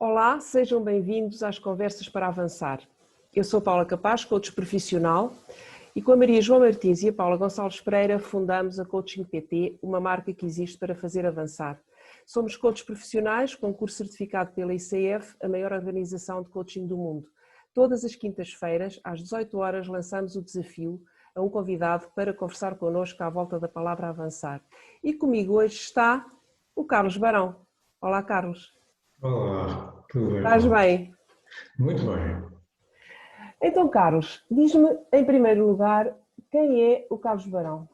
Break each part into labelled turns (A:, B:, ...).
A: Olá, sejam bem-vindos às Conversas para Avançar. Eu sou Paula Capaz, coach profissional, e com a Maria João Martins e a Paula Gonçalves Pereira fundamos a Coaching PT, uma marca que existe para fazer avançar. Somos coaches profissionais com curso certificado pela ICF, a maior organização de coaching do mundo. Todas as quintas-feiras, às 18 horas, lançamos o desafio a um convidado para conversar connosco à volta da palavra avançar. E comigo hoje está o Carlos Barão. Olá, Carlos.
B: Olá, tudo bem?
A: Estás bem?
B: Muito bem.
A: Então, Carlos, diz-me em primeiro lugar, quem é o Carlos Barão?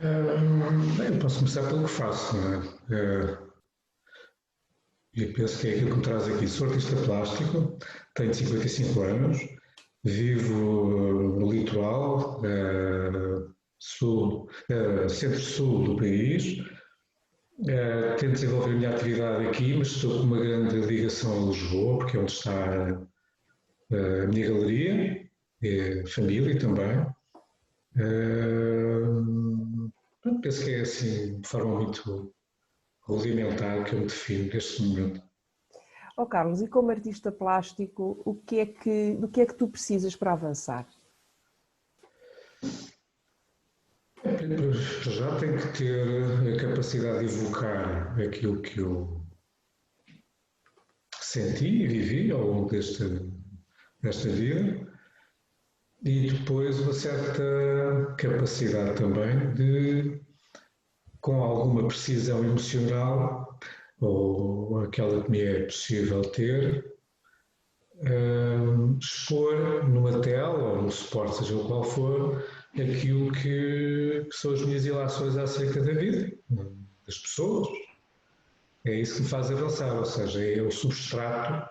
B: Eu posso começar pelo que faço, não é? Eu penso que é aquilo que me traz aqui. Sou artista plástico, tenho 55 anos, vivo no litoral, centro-sul do país. Tento desenvolver a minha atividade aqui, mas estou com uma grande ligação a Lisboa, porque é onde está a minha galeria, família também. Penso que é assim, de forma muito rudimentar que eu me defino neste momento.
A: Oh, Carlos, e como artista plástico, do que é que tu precisas para avançar?
B: Já tenho que ter a capacidade de evocar aquilo que eu senti e vivi ao longo desta vida e depois uma certa capacidade também de, com alguma precisão emocional, ou aquela que me é possível ter, expor numa tela ou no suporte, seja o qual for, aquilo que são as minhas ilações acerca da vida, das pessoas. É isso que me faz avançar, ou seja, é o substrato,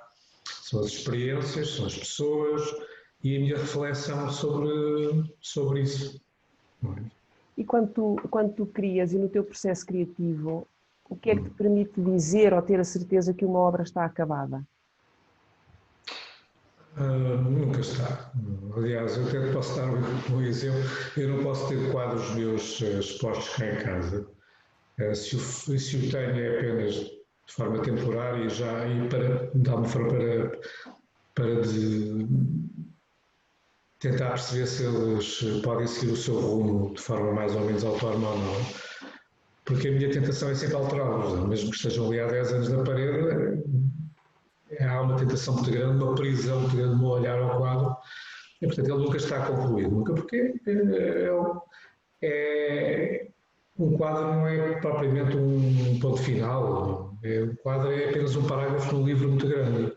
B: são as experiências, são as pessoas e a minha reflexão sobre isso.
A: E quando tu crias e no teu processo criativo, o que é que te permite dizer ou ter a certeza que uma obra está acabada?
B: Nunca está. Aliás, eu até posso dar um exemplo. Eu não posso ter quadros meus expostos cá em casa. Se o tenho é apenas de forma temporária já e para dar uma forma para tentar perceber se eles podem seguir o seu rumo de forma mais ou menos autónoma ou não. Porque a minha tentação é sempre alterá-los, mesmo que estejam ali há 10 anos na parede, há uma tentação muito grande, uma prisão muito grande no olhar ao quadro, e portanto ele nunca está concluído, nunca, porque um quadro não é propriamente um ponto final, um quadro é apenas um parágrafo num livro muito grande.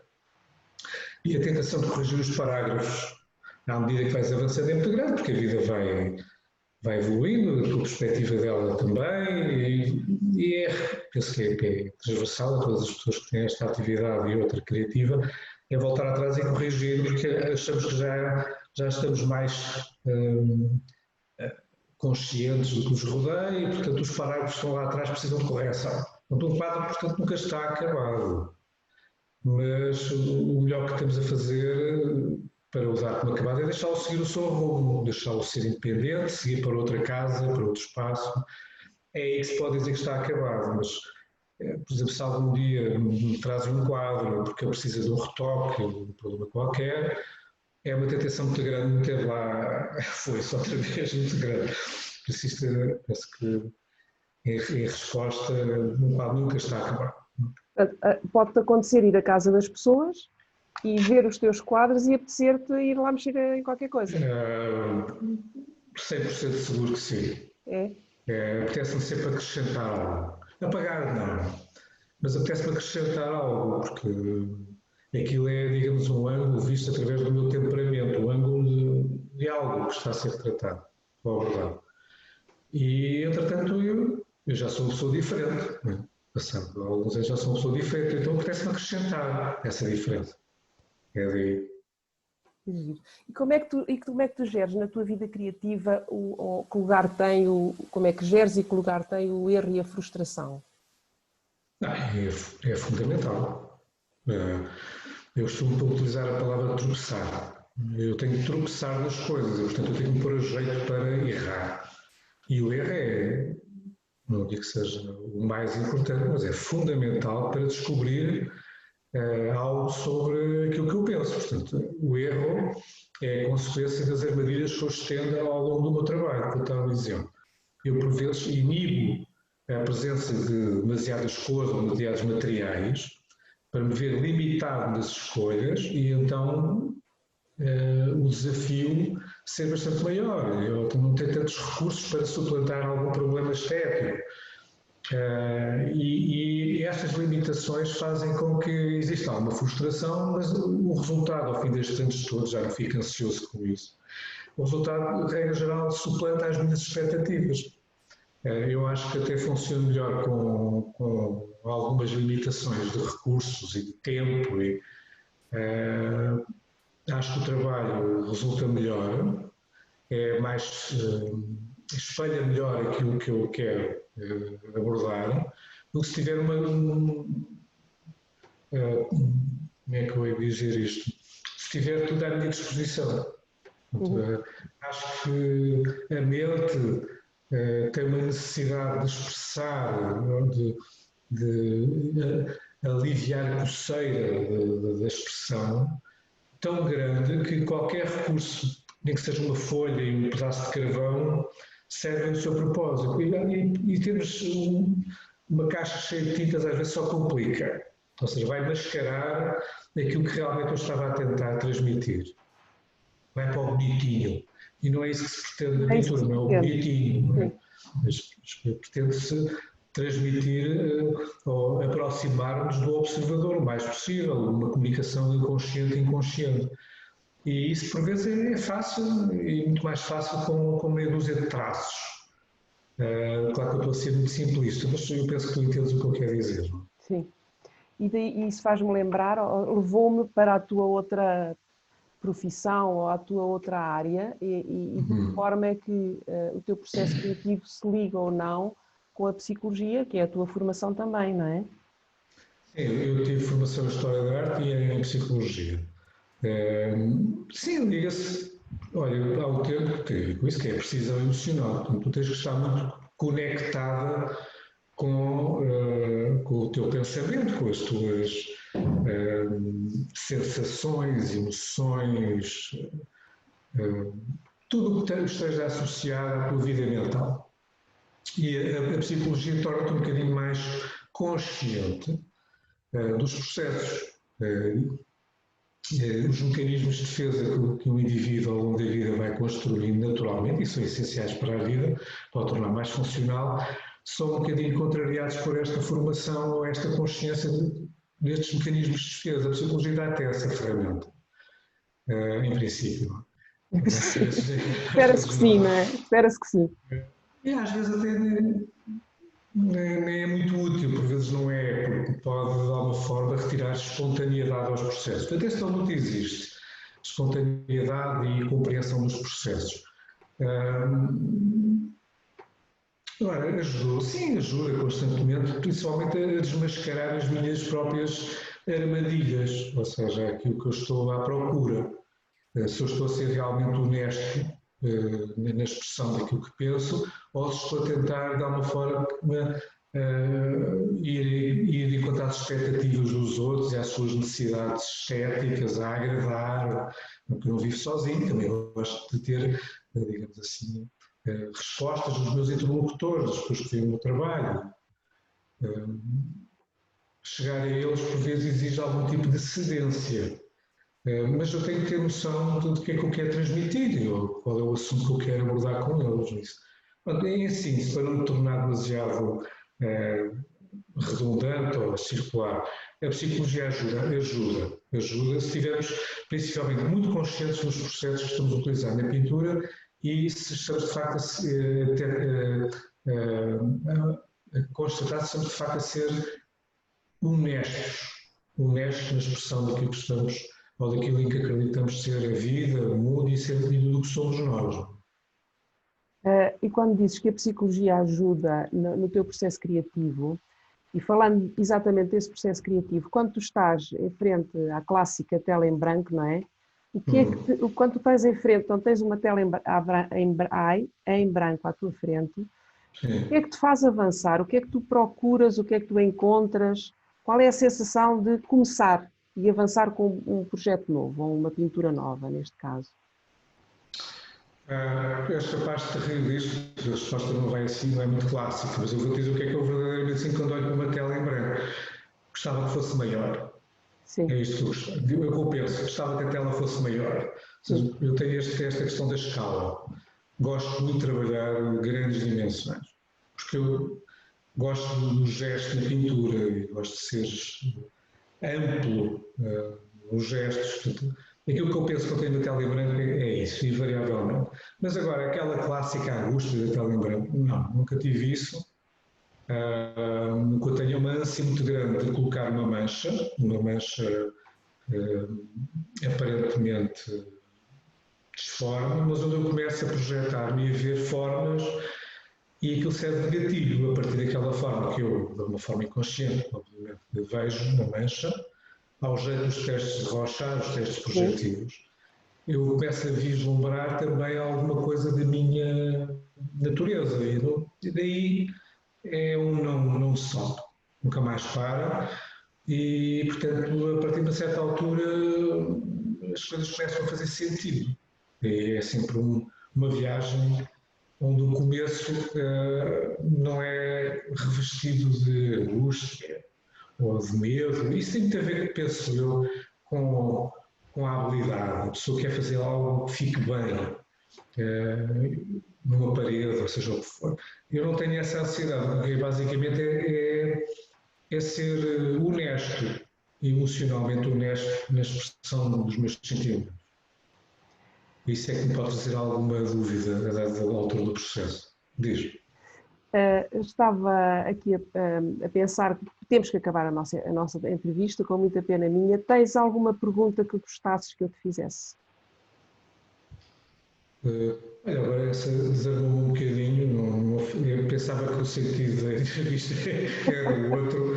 B: E a tentação de corrigir os parágrafos à medida que vais avançando é muito grande, porque a vida vai evoluindo, a tua perspectiva dela também, e penso que é transversal a todas as pessoas que têm esta atividade e outra criativa, é voltar atrás e corrigir, porque achamos que já estamos mais conscientes do que nos rodeia e, portanto, os parágrafos que estão lá atrás precisam de correção. Então, o quadro, portanto, nunca está acabado. Mas o melhor que estamos a fazer para o dar como acabado é deixá-lo seguir o seu rumo, deixá-lo ser independente, seguir para outra casa, para outro espaço. É aí que se pode dizer que está acabado, mas, por exemplo, se algum dia me trazem um quadro porque ele precisa de um retoque, um problema qualquer, é uma tentação muito grande meter lá foi-se outra vez muito grande. Por isso isto, penso que em resposta, um quadro nunca está acabado.
A: Pode-te acontecer ir à casa das pessoas e ver os teus quadros e apetecer-te ir lá mexer em qualquer coisa.
B: 100% seguro que sim. Apetece-me sempre acrescentar algo. Apagar não, mas apetece-me acrescentar algo, porque aquilo é, digamos, um ângulo visto através do meu temperamento, um ângulo de algo que está a ser tratado, ou abordado. E, entretanto, eu já sou uma pessoa diferente, né? Passando alguns anos já sou uma pessoa diferente, então apetece-me acrescentar essa diferença. É daí.
A: E como é que tu geres na tua vida criativa, que lugar tem, como é que geres e que lugar tem o erro e a frustração?
B: É fundamental. Eu costumo utilizar a palavra tropeçar. Eu tenho que tropeçar nas coisas, e, portanto eu tenho que me pôr a jeito para errar. E o erro é não digo que seja o mais importante, mas é fundamental para descobrir algo sobre aquilo que eu penso. Portanto, o erro é a consequência das armadilhas que eu estendo ao longo do meu trabalho. Vou dar um exemplo. Eu, por vezes, inibo a presença de demasiadas cores ou demasiados materiais para me ver limitado nas escolhas e então o desafio ser bastante maior. Eu não tenho tantos recursos para suplantar algum problema estético. E estas limitações fazem com que exista alguma frustração, mas o resultado, ao fim destes anos todos, já não fico ansioso com isso. O resultado, de regra geral, suplanta as minhas expectativas. Eu acho que até funciona melhor com algumas limitações de recursos e de tempo. Acho que o trabalho resulta melhor, é mais, espelha melhor aquilo que eu quero abordar, do que se tiver como é que eu ia dizer isto? Se tiver tudo à minha disposição. Acho que a mente tem uma necessidade de expressar, de aliviar a coceira da expressão tão grande que qualquer recurso, nem que seja uma folha e um pedaço de carvão, servem o seu propósito. E temos uma caixa cheia de tintas às vezes só complica. Ou seja, vai mascarar aquilo que realmente eu estava a tentar transmitir. Vai para o bonitinho. E não é isso que se pretende na pintura, não é o bonitinho. Não é? Mas pretende-se transmitir ou aproximar-nos do observador o mais possível, uma comunicação inconsciente e inconsciente. E isso, por vezes, é fácil e muito mais fácil com meia dúzia de traços. Claro que eu estou a ser muito simplista, mas eu penso que tu entendes o que eu quero dizer. Não?
A: Sim. E isso faz-me lembrar, levou-me para a tua outra profissão ou à tua outra área e de que forma é que o teu processo criativo se liga ou não com a psicologia, que é a tua formação também, não é?
B: Sim, eu tive formação em História da Arte e em Psicologia. Sim, liga-se, olha, há um tempo que com isso que é a precisão emocional, portanto, tu tens que estar muito conectada com o teu pensamento, com as tuas sensações, emoções, tudo o que esteja associado à tua vida mental. E a psicologia torna-te um bocadinho mais consciente dos processos, os mecanismos de defesa que um indivíduo ao longo da vida vai construindo naturalmente, e são essenciais para a vida, para o tornar mais funcional, são um bocadinho contrariados por esta formação ou esta consciência destes mecanismos de defesa. A psicologia dá até essa ferramenta, em princípio.
A: Espera-se que sim, não é? Espera-se que sim.
B: E às vezes até nem é muito útil, por vezes não é, porque pode, de alguma forma, retirar espontaneidade aos processos. Portanto, esse não existe, espontaneidade e compreensão dos processos. Agora, ajuda constantemente, principalmente a desmascarar as minhas próprias armadilhas, ou seja, aquilo que eu estou à procura. Se eu estou a ser realmente honesto na expressão daquilo que penso, ou se estou a tentar, de alguma forma, ir de encontro às expectativas dos outros e às suas necessidades estéticas, a agradar, porque eu não vivo sozinho, também gosto de ter, digamos assim, respostas dos meus interlocutores, das pessoas que têm o meu trabalho. Chegar a eles, por vezes, exige algum tipo de cedência. Mas eu tenho que ter noção do que é que eu quero transmitir, ou qual é o assunto que eu quero abordar com eles. É assim, para não me tornar demasiado redundante ou circular, a psicologia ajuda se estivermos principalmente muito conscientes dos processos que estamos a utilizar na pintura e se estamos de facto a constatar se estamos de facto a ser honestos na expressão daquilo que estamos ou daquilo em que acreditamos ser a vida, o mundo e do que somos nós.
A: E quando dizes que a psicologia ajuda no teu processo criativo, e falando exatamente desse processo criativo, quando tu estás em frente à clássica tela em branco, não é? O que é que quando tu estás em frente, então tens uma tela em branco à tua frente,
B: Sim.
A: O que é que te faz avançar? O que é que tu procuras? O que é que tu encontras? Qual é a sensação de começar e avançar com um projeto novo, ou uma pintura nova, neste caso?
B: És capaz de te rir disto, a resposta não vai assim, não é muito clássica, mas eu vou te dizer o que é que eu verdadeiramente sinto quando olho para uma tela em branco. Gostava que fosse maior.
A: Sim,
B: É isto que eu penso. Gostava que a tela fosse maior. Ou
A: sim,
B: seja, eu tenho esta questão da escala. Gosto muito de trabalhar grandes dimensões, porque eu gosto do gesto na pintura, e gosto de ser amplo nos gestos. Portanto, aquilo que eu penso que eu tenho na tela em branco é isso, invariavelmente. Mas agora, aquela clássica angústia da tela em branco, não, nunca tive isso. Nunca tenho uma ânsia muito grande de colocar uma mancha aparentemente disforme, mas onde eu começo a projetar-me e a ver formas e aquilo serve de gatilho a partir daquela forma que eu, de uma forma inconsciente, obviamente, vejo na mancha, ao jeito dos testes de Rorschach, os testes
A: sim.
B: projetivos, eu começo a vislumbrar também alguma coisa da minha natureza e daí é um não stop, nunca mais para e, portanto, a partir de uma certa altura as coisas começam a fazer sentido. E é sempre uma viagem onde o começo não é revestido de angústia ou de medo. Isso tem muito a ver, penso eu, com a habilidade. A pessoa quer fazer algo que fique bem numa parede, ou seja o que for. Eu não tenho essa ansiedade, porque basicamente é ser honesto, emocionalmente honesto na expressão dos meus sentimentos. Isso é que me pode trazer alguma dúvida a dada altura do processo. Diz.
A: Estava aqui a pensar que temos que acabar a nossa entrevista, com muita pena minha. Tens alguma pergunta que gostasses que eu te fizesse?
B: Olha, agora essa desarmou um bocadinho, eu pensava que o sentido da entrevista era outro.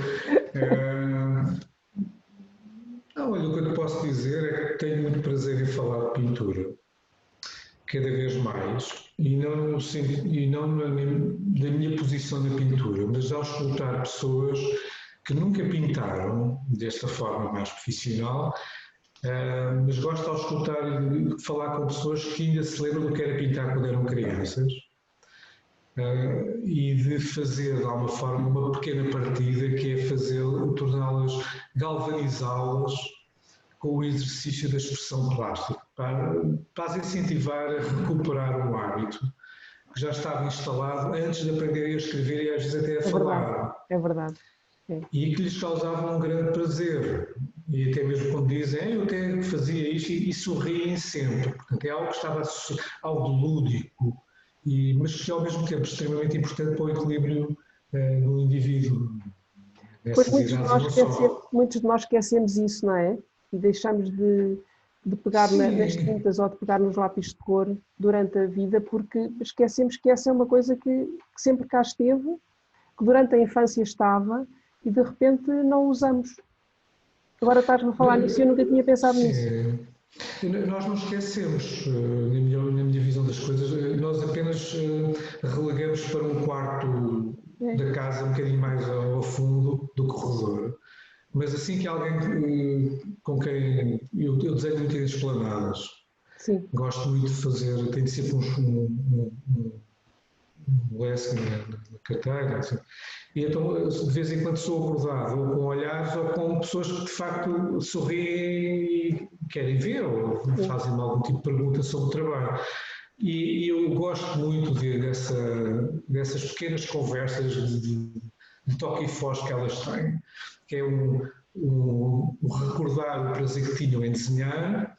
B: Olha, o que eu te posso dizer é que tenho muito prazer em falar de pintura, cada vez mais, e não, da minha posição na pintura, mas ao escutar pessoas que nunca pintaram desta forma mais profissional, mas gosto ao escutar e falar com pessoas que ainda se lembram do que era pintar quando eram crianças e de fazer de alguma forma uma pequena partida que é torná-las, galvanizá-las com o exercício da expressão plástica, para as incentivar a recuperar um hábito que já estava instalado antes de aprenderem a escrever e às vezes até a
A: É verdade,
B: falar.
A: é verdade. É.
B: E que lhes causava um grande prazer. E até mesmo quando dizem, eu até fazia isto e sorriem sempre. Portanto, é algo que estava associado, algo lúdico, mas que ao mesmo tempo extremamente importante para o equilíbrio do indivíduo,
A: Pois
B: nessas idades e não só.
A: muitos de nós esquecemos isso, não é? E deixamos de pegar nas
B: Sim,
A: tintas ou de pegar nos lápis de cor durante a vida, porque esquecemos que essa é uma coisa que sempre cá esteve, que durante a infância estava e de repente não usamos. Agora estás-me a falar nisso e eu nunca tinha pensado nisso.
B: sim. Nós não esquecemos, na minha visão das coisas, nós apenas relegamos para um quarto
A: É,
B: da casa um bocadinho mais ao fundo do corredor. Mas assim que alguém com quem eu desenho muito em esplanadas,
A: sim,
B: gosto muito de fazer, tenho sempre um lessing na carteira, assim. E então, de vez em quando sou abordado ou com olhares ou com pessoas que de facto sorriem e querem ver ou
A: sim.
B: fazem-me algum tipo de pergunta sobre o trabalho. E eu gosto muito dessas pequenas conversas de toque e foz que elas têm, que é um recordar o prazer que tinham em desenhar,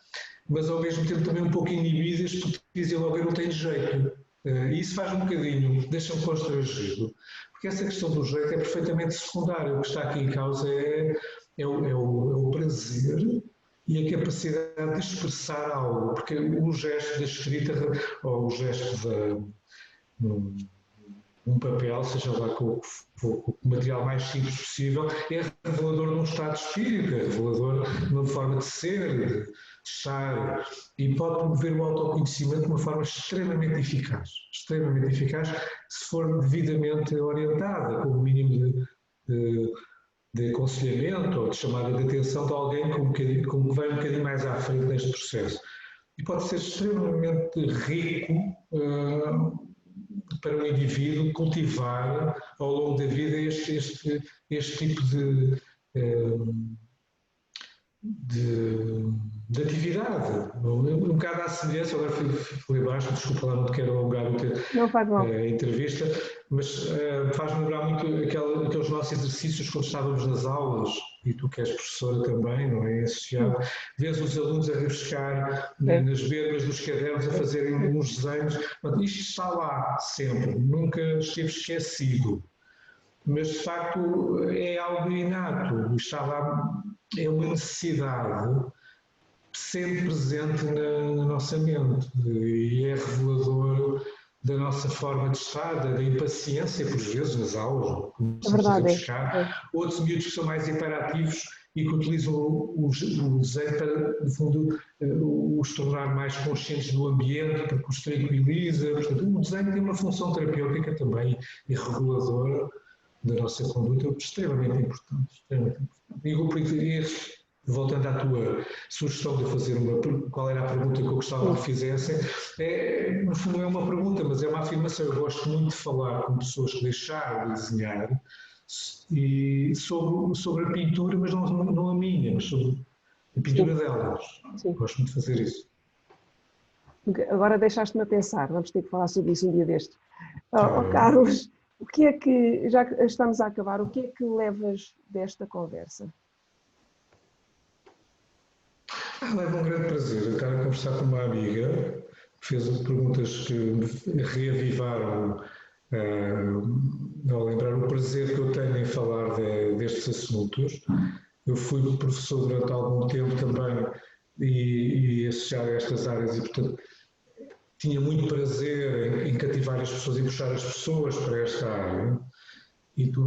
B: mas ao mesmo tempo também um pouco inibidas porque dizem logo eu não tenho jeito. E isso faz um bocadinho, deixa-me constrangido, porque essa questão do jeito é perfeitamente secundária. O que está aqui em causa é o prazer e a capacidade de expressar algo, porque o gesto da escrita ou o gesto um papel, seja lá com o material mais simples possível, é revelador de um estado de espírito, é revelador de uma forma de ser, testar e pode promover o autoconhecimento de uma forma extremamente eficaz, se for devidamente orientada, com o mínimo de, de aconselhamento ou de chamada de atenção de alguém com que vai um bocadinho mais à frente neste processo. E pode ser extremamente rico para o indivíduo cultivar ao longo da vida este tipo de atividade. Um bocado à semelhança, agora fui baixo, desculpa lá, não te quero alongar
A: Não faz mal.
B: a entrevista, mas faz-me lembrar muito aqueles nossos exercícios quando estávamos nas aulas, e tu que és professora também, não é? Associado, vês os alunos a rabiscar nas bermas dos cadernos, a fazerem uns desenhos. Isto está lá sempre, nunca esteve esquecido. Mas, de facto, é algo inato, está lá, é uma necessidade sempre presente na nossa mente e é revelador da nossa forma de estar, da impaciência, por vezes, nas aulas, começamos a buscar. Outros miúdos que são mais hiperativos e que utilizam o desenho para, no fundo, os tornar mais conscientes do ambiente, porque os tranquiliza. Portanto, o desenho tem uma função terapêutica também e reguladora da nossa conduta extremamente importante. Extremamente importante. E voltando à tua sugestão de fazer qual era a pergunta que eu gostava que fizessem, no fundo é uma pergunta, mas é uma afirmação. Eu gosto muito de falar com pessoas que deixaram de desenhar e sobre a pintura, mas não a minha, mas sobre a pintura delas. Gosto muito de fazer isso.
A: Agora deixaste-me a pensar, vamos ter que falar sobre isso um dia destes. Carlos, o que é que, já que estamos a acabar, o que é que levas desta conversa?
B: Leva um grande prazer estar a conversar com uma amiga que fez perguntas que me reavivaram ao lembrar o prazer que eu tenho em falar destes assuntos. Eu fui professor durante algum tempo também e associado a estas áreas e, portanto, tinha muito prazer em cativar as pessoas e puxar as pessoas para esta área. E tu,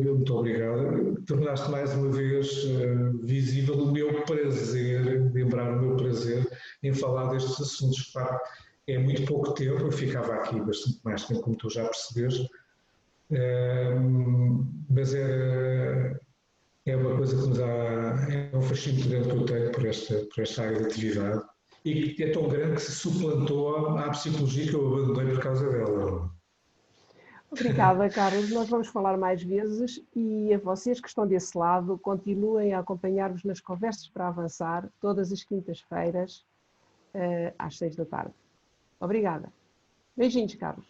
B: muito obrigado, tornaste mais uma vez visível o meu prazer, lembrar o meu prazer em falar destes assuntos. De facto, é muito pouco tempo, eu ficava aqui bastante mais tempo, como tu já percebes, mas é uma coisa que me dá, é um fascínio grande que eu tenho por esta área de atividade e que é tão grande que se suplantou à psicologia que eu abandonei por causa dela.
A: Obrigada, Carlos. Nós vamos falar mais vezes e a vocês que estão desse lado, continuem a acompanhar-vos nas conversas para avançar, todas as quintas-feiras, às 6 da tarde. Obrigada. Beijinhos, Carlos.